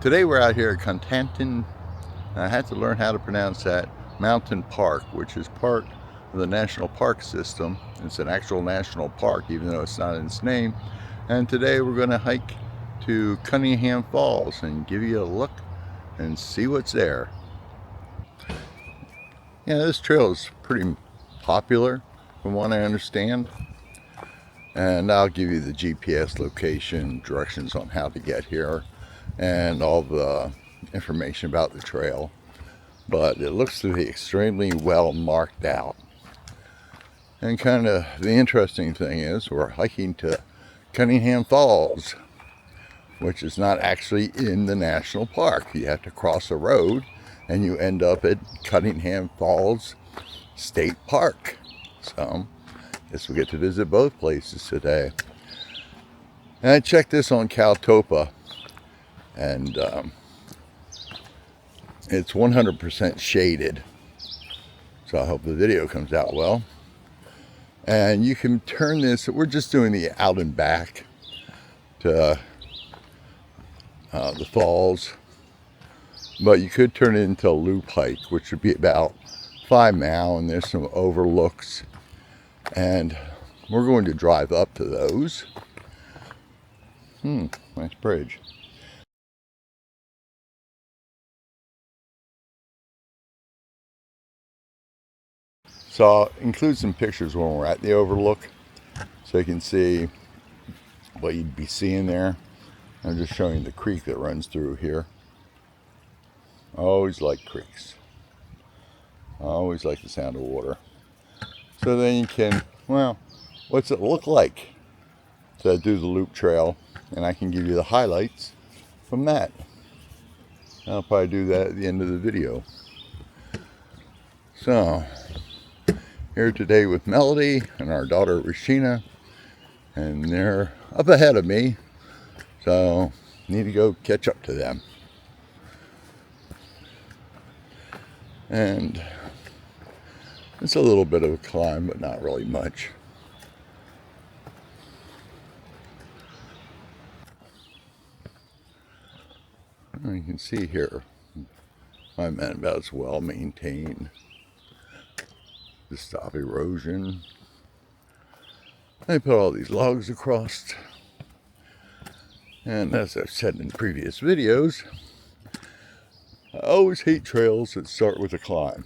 Today we're out here at Cunningham. I had to learn how to pronounce that, Mountain Park, which is part of the National Park System. It's an actual national park, even though it's not in its name. And today we're going to hike to Cunningham Falls and give you a look and see what's there. Yeah, this trail is pretty popular from what I understand. And I'll give you the GPS location, directions on how to get here, and all the information about the trail. But it looks to be extremely well marked out. And kind of the interesting thing is we're hiking to Cunningham Falls, which is not actually in the national park. You have to cross a road and you end up at Cunningham Falls State Park. So I guess we get to visit both places today. And I checked this on Caltopa, and it's 100% shaded. So I hope the video comes out well. And you can turn this, we're just doing the out and back to the falls. But you could turn it into a loop hike, which would be about 5 miles, and there's some overlooks. And we're going to drive up to those. Nice bridge. So I'll include some pictures when we're at the overlook so you can see what you'd be seeing there. I'm just showing the creek that runs through here. I always like creeks. I always like the sound of water. So then you can, well, what's it look like to do the loop trail? And I can give you the highlights from that. I'll probably do that at the end of the video. So, here today with Melody and our daughter Rashina, and they're up ahead of me, so need to go catch up to them. And it's a little bit of a climb, but not really much. And you can see here, I meant about as well maintained to stop erosion. They put all these logs across. And as I've said in previous videos, I always hate trails that start with a climb,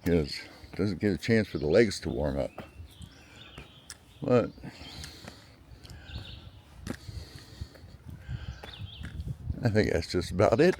because it doesn't get a chance for the legs to warm up. But I think that's just about it.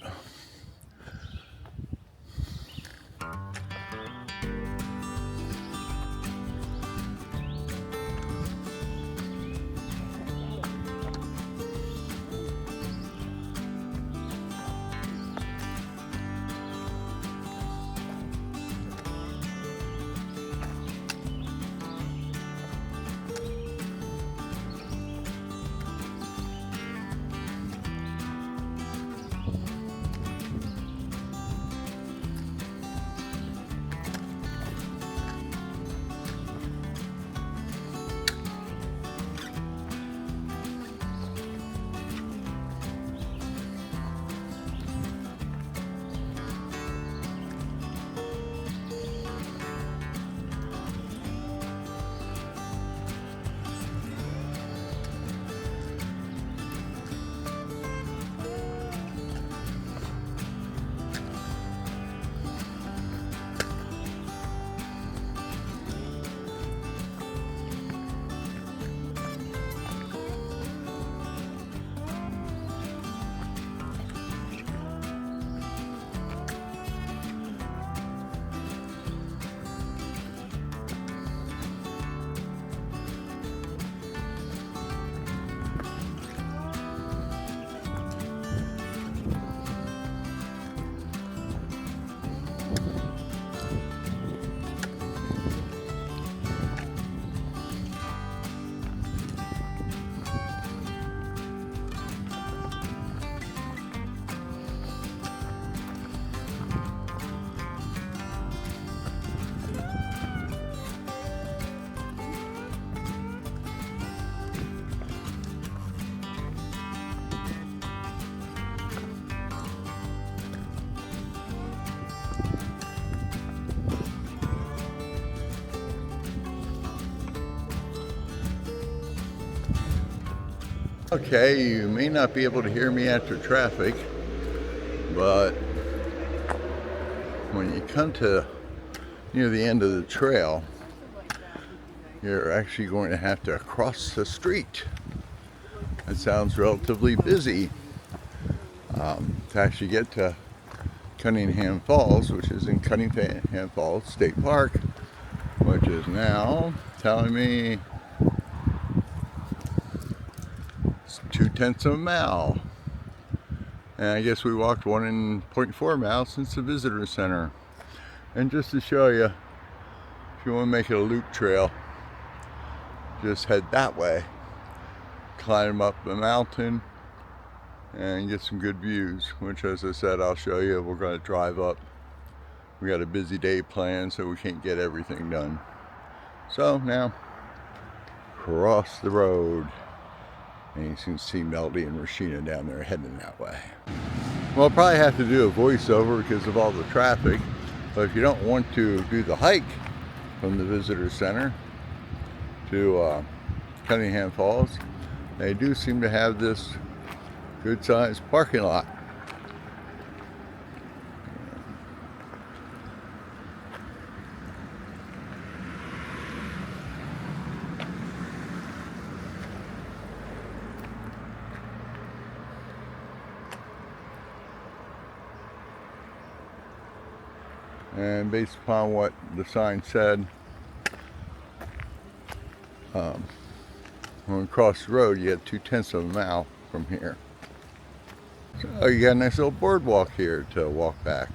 Okay, you may not be able to hear me after traffic, but when you come to near the end of the trail, you're actually going to have to cross the street. It sounds relatively busy. To actually get to Cunningham Falls, which is in Cunningham Falls State Park, which is now telling me it's 2/10 of a mile. And I guess we walked 1.4 miles since the visitor center. And just to show you, if you want to make it a loop trail, just head that way, climb up the mountain, and get some good views, which, as I said, I'll show you. We're going to drive up. We got a busy day planned, so we can't get everything done. So now, cross the road. And you can see Melody and Rashina down there heading that way. Well, I'll probably have to do a voiceover because of all the traffic. But if you don't want to do the hike from the visitor center to Cunningham Falls, they do seem to have this good-sized parking lot. And based upon what the sign said, when we cross the road, you have 2/10 of a mile from here. So you got a nice little boardwalk here to walk back.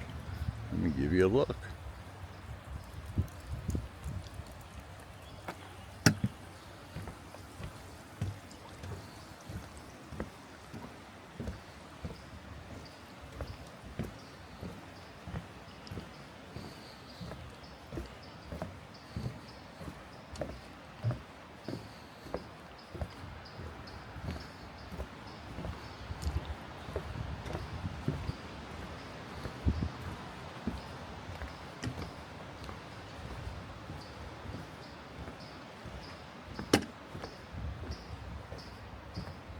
Let me give you a look.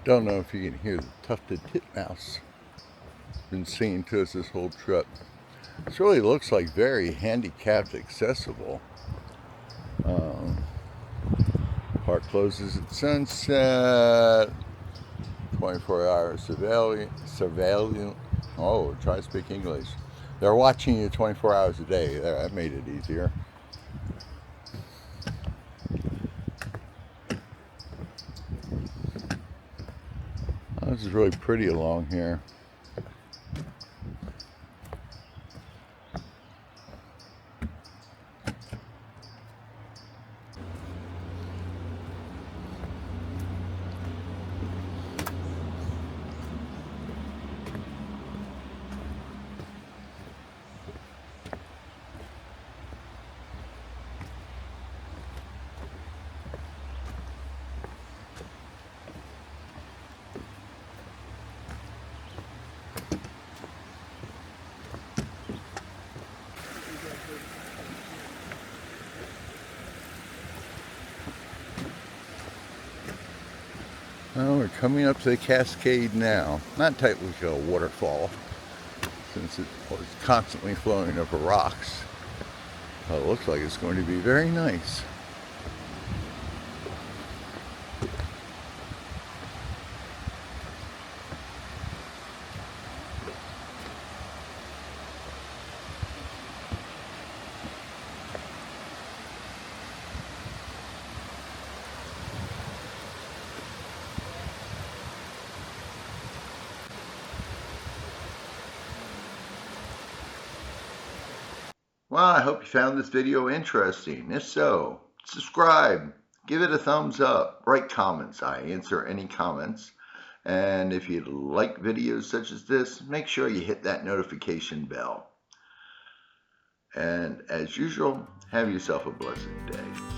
Don't know if you can hear the tufted titmouse. Been singing to us this whole trip. This really looks like very handicapped accessible. Park closes at sunset. 24-hour surveillance. Oh, try to speak English. They're watching you 24 hours a day. That made it easier. Oh, this is really pretty along here. Well, we're coming up to the cascade now. Not technically a waterfall, since it was constantly flowing over rocks. But it looks like it's going to be very nice. Well, I hope you found this video interesting. If so, subscribe, give it a thumbs up, write comments. I answer any comments. And if you like videos such as this, make sure you hit that notification bell. And as usual, have yourself a blessed day.